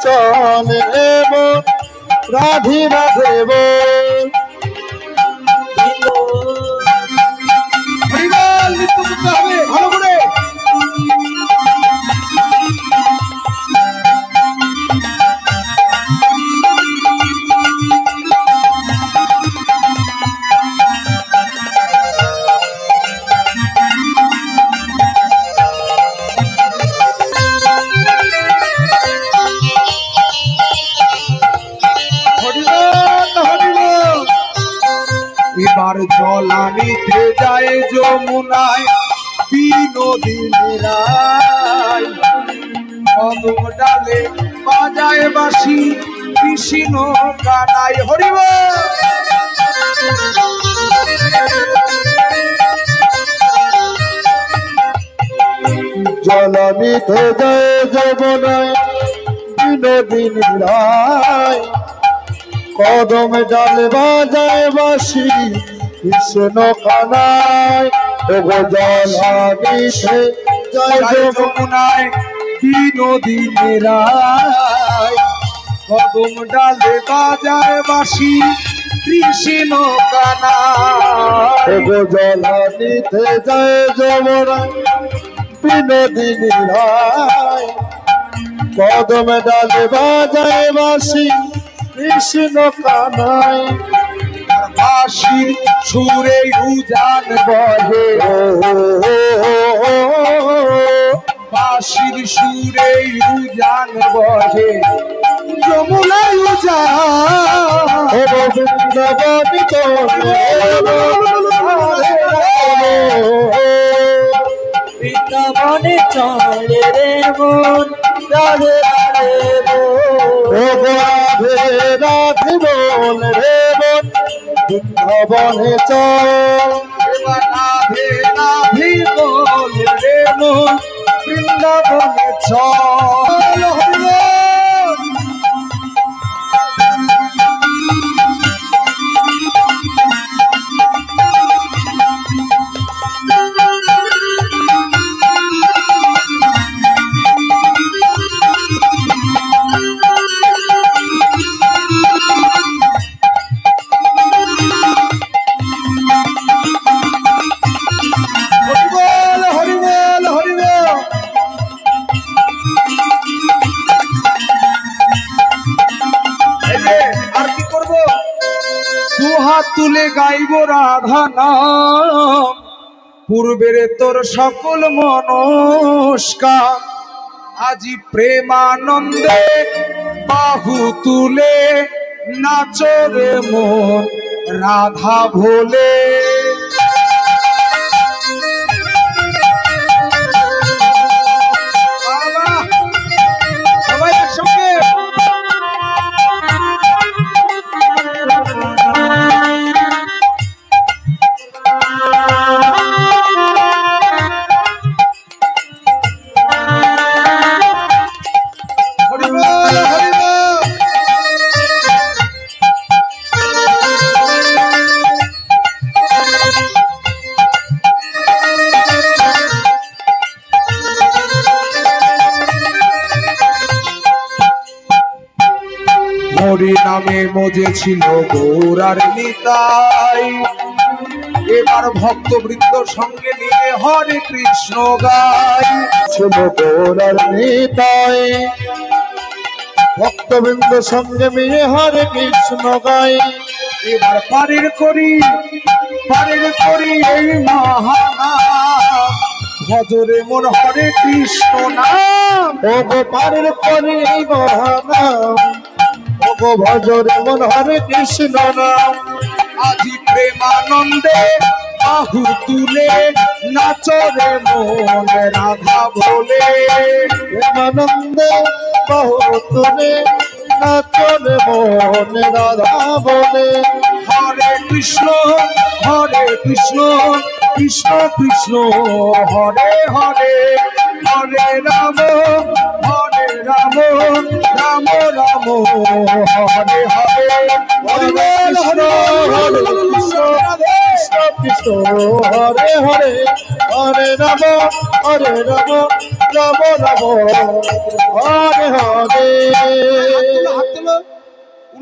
চলে রাধি রাধে বল নৃত্য করতে হবে ভালো করে। এবার জল আনিতে যায় যমুনায় বিনোদিনীরা কদম ডালে বাজায় বাঁশি কৃষ্ণ কানাই হরিব। জল আনিতে যায় যমুনায় বিনোদিনীরা কদম ডালে বাজায় বাঁশি কৃষ্ণ কানায়। জল আনিতে যায় যমুনায় বিনোদিনীরা কদম ডালে বাজায় বাঁশি কৃষ্ণ কানায়। জল আনিতে যায় যমুনায় বিনোদিনীরা কদম ডালে বাজায় বাঁশি কৃষ্ণ কানায়। বাঁশির সুরে উজান বহে বাঁশির সুরে উজান বহে যমুনায় উজান বৃন্দাবনী বৃন্দাবনে চলে রে মন রাধে রাধে রাধে রাধে বল রে মন বৃন্দাবনে চল। রাধে রাধে বল রে মন বৃন্দাবনে চল। দুহাত তুলে গাইব রাধা নাম পূর্বের তোর সকল মনস্কার আজি প্রেমানন্দে বাহু তুলে নাচরে মন রাধা ভোলে। সবাই একসঙ্গে হরি নামে মজেছিল গৌরার নিতাই এবার ভক্তবৃন্দ সঙ্গে নিয়ে হরে কৃষ্ণ গাই। ছিল গৌরার নিতাই ভক্তবৃন্দ সঙ্গে মিলে হরে কৃষ্ণ গাই। এবার পারের করি এই মহানাম ভজরে মন হরে কৃষ্ণ নাম। ও গো পারের করি এই মহানাম ও ভজরে মন হরে কৃষ্ণ নাম। আজি প্রেমানন্দে বাহু তুলে নাচরে মন রাধা ভোলে। প্রেমানন্দে বাহু তুলে নাচরে মন রাধা ভোলে। হরে কৃষ্ণ কৃষ্ণ কৃষ্ণ হরে হরে হরে রাম রাম রাম রাম হরে হরে হরে কৃষ্ণ কৃষ্ণ কৃষ্ণ হরে হরে হরে রাম রাম রাম হরে হরে।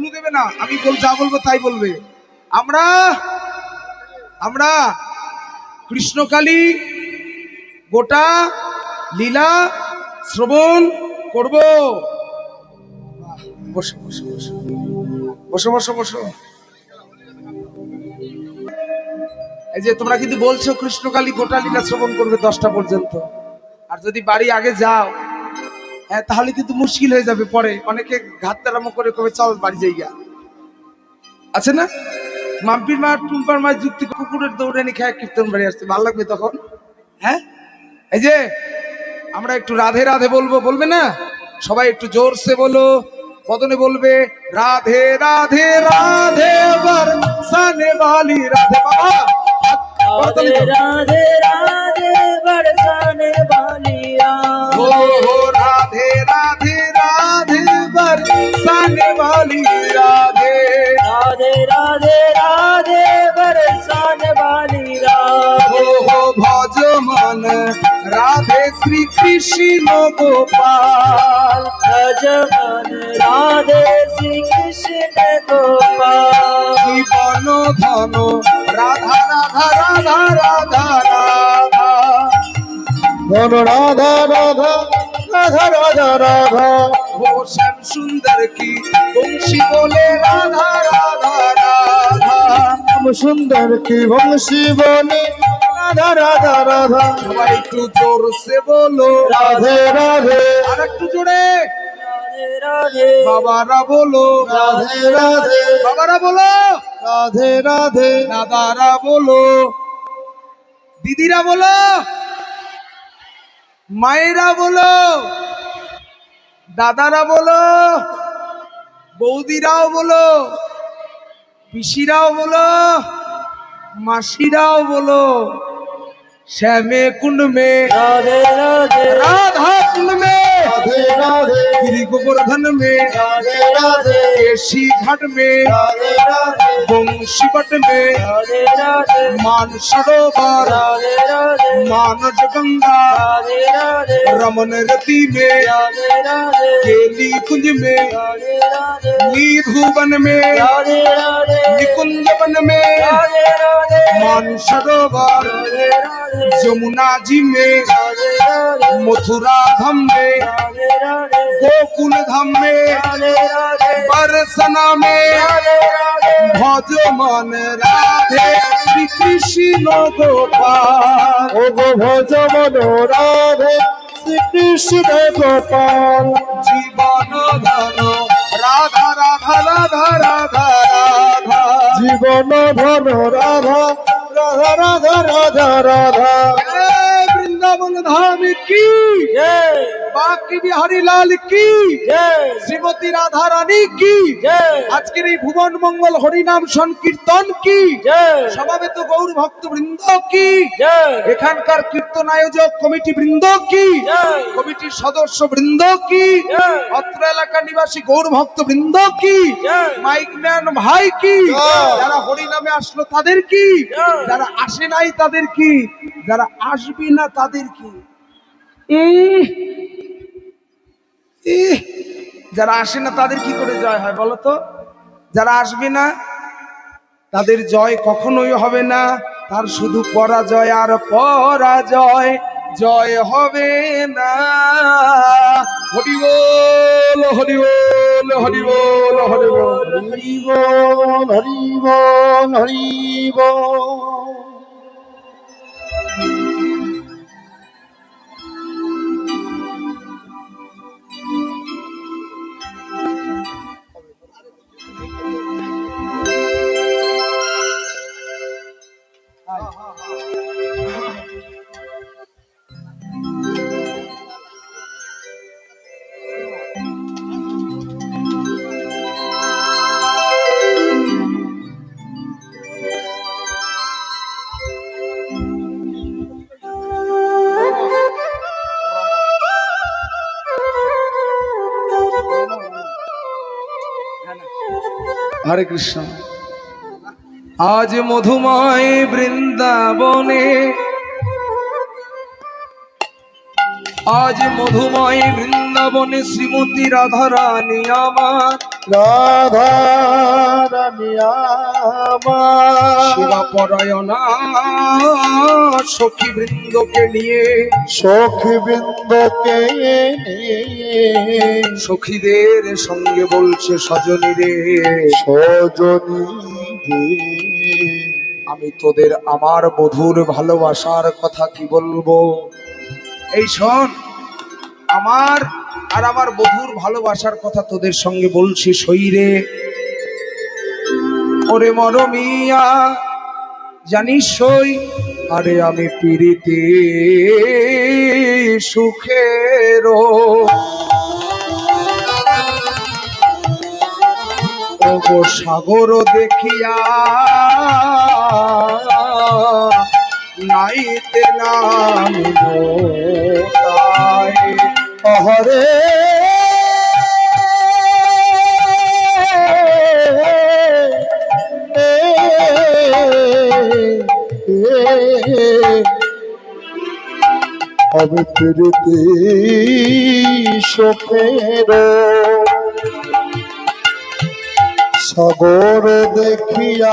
ক্লু দেবে না, আমি যা বলবো তাই বলবে। আমরা আমরা কৃষ্ণকালী গোটা লীলা শ্রবণ করব। বসো বসো বসো বসো বসো বসো। এই যে তোমরা কিন্তু বলছো কৃষ্ণকালী গোটা লীলা শ্রবণ করবে 10টা পর্যন্ত, আর যদি বাড়ি আগে যাও হ্যাঁ তাহলে কিন্তু মুশকিল হয়ে যাবে। পরে অনেকে ঘাটতারামো করে কবে চল বাড়ি যাইয়া, আছে না? মাম্পির মা টুম্পার মা যুক্তি কুকুরের দৌড়ানি খায় কীর্তন বাড়ি আসছে, ভালো লাগবে তখন। হ্যাঁ এই যে আমরা একটু রাধে রাধে বলবো, বলবে না? সবাই একটু জোরসে বলো, বদনে বলবে রাধে রাধে রাধে বরসানে वाली রাধে। বাবা राधे राधे राधे बरसाने वाली हो राधे राधे राधे बरसाने वाली राधे। राधे राधे राधे बरसाने वाली राधे। हो भज मन राधे श्री कृष्ण गोपाल। भजमन राधे श्री कृष्ण गोपाल। জীবন ধন রাধা রাধা রাধা রাধা রাধা। ধন রাধা রাধা রাধা রাধা রাধা। वो श्याम सुंदर की बंशी बोले राधा राधा राधा। শ্যাম সুন্দর কি বংশী বলে রাধা রাধা রাধা। সবাই একটু জোর সে বলো রাধে রাধে আর একটু জোরে। राधे राधे বাবারা বলো রাধে রাধে বাবারা বলো, রাধে রাধে দাদারা বলো, দিদিরা বলো, মায়েরা বলো, দাদারা বলো, বৌদিরাও বলো, পিসিরাও বলো, মাসিরাও বলো। শ্যামে কুंड में राधे राधे राधा कुंड में রাধে রাধে गिरी गोवर्धन में রাধে রাধে केशी घाट में রাধে রাধে बंशी बट में राधे राधे मान सरोवर राधे राधे मानस गंगा राधे राधे रमन रति में राधे राधे केली कुंज में राधे राधे नीधुवन में राधे राधे निकुंज वन में राधे राधे मान सरोवर राधे राधे जमुना जी में राधे राधे मथुरा धाम में राधे राधे गोकुल धाम में राधे राधे बरसना में राधे राधे भज मन राधे श्री कृष्ण गोपाल। ও গো ভজ মন রাধে শ্রীকৃষ্ণ গোপাল। জীবন ধন রাধা রাধা রাধা রাধা রাধা। জীবন ধন রাধা রাধা রাধা রাধা রাধা। जय वृंदावन धाम की, जय बाकी बिहारी लाल की, जय শ্রীমতী রাধা রানী কি। जय আজকের এই ভুবন মঙ্গল হরিনাম সংকীর্তন কি, जय সমাবেত গৌর ভক্ত বৃন্দ কি, जय এখানকার কীর্তন আয়োজক কমিটি বৃন্দ কি, जय কমিটির সদস্য বৃন্দ কি, जय অত্র এলাকার নিবাসী গৌর ভক্ত বৃন্দ কি, जय মাইকম্যান ভাই কি, জয়। যারা হরিনামে আসলো তাদের কি, জয়। যারা আসে নাই তাদের কি, যারা আসবে না তাদের কি। যারা আসে না তাদের কি করে জয় হয় বলো তো? যারা আসবে না তাদের জয় কখনোই হবে না, তার শুধু পরাজয় আর পরাজয়, জয় হবে না। হরি বল হরি বল হরি বল হরি বল। হরি বল হরি বল হরি বল। হরে কৃষ্ণ। আজ মধুময় বৃন্দাবনে, আজ মধুময় বৃন্দাবনে শ্রীমতী রাধা রানী আমার রাধা রানী আমার সেবা পরায়ণা সখী বৃন্দকে নিয়ে, সখী বৃন্দকে নিয়ে সখীদের সঙ্গে বলছে সজনী রে, সজনী রে আমি তোদের আমার বধূর ভালোবাসার কথা কি বলবো। এই শোন, আমার আর আমার বধূর ভালোবাসার কথা তোদের সঙ্গে বলছি সইরে। ওরে মরমিয়া জানিস সই, আরে আমি পিরিতে সুখের ওগো সাগর দেখিয়া নাইতে নামিব তাই। হরে আমি ফিরতে শোকের সাগর দেখিয়া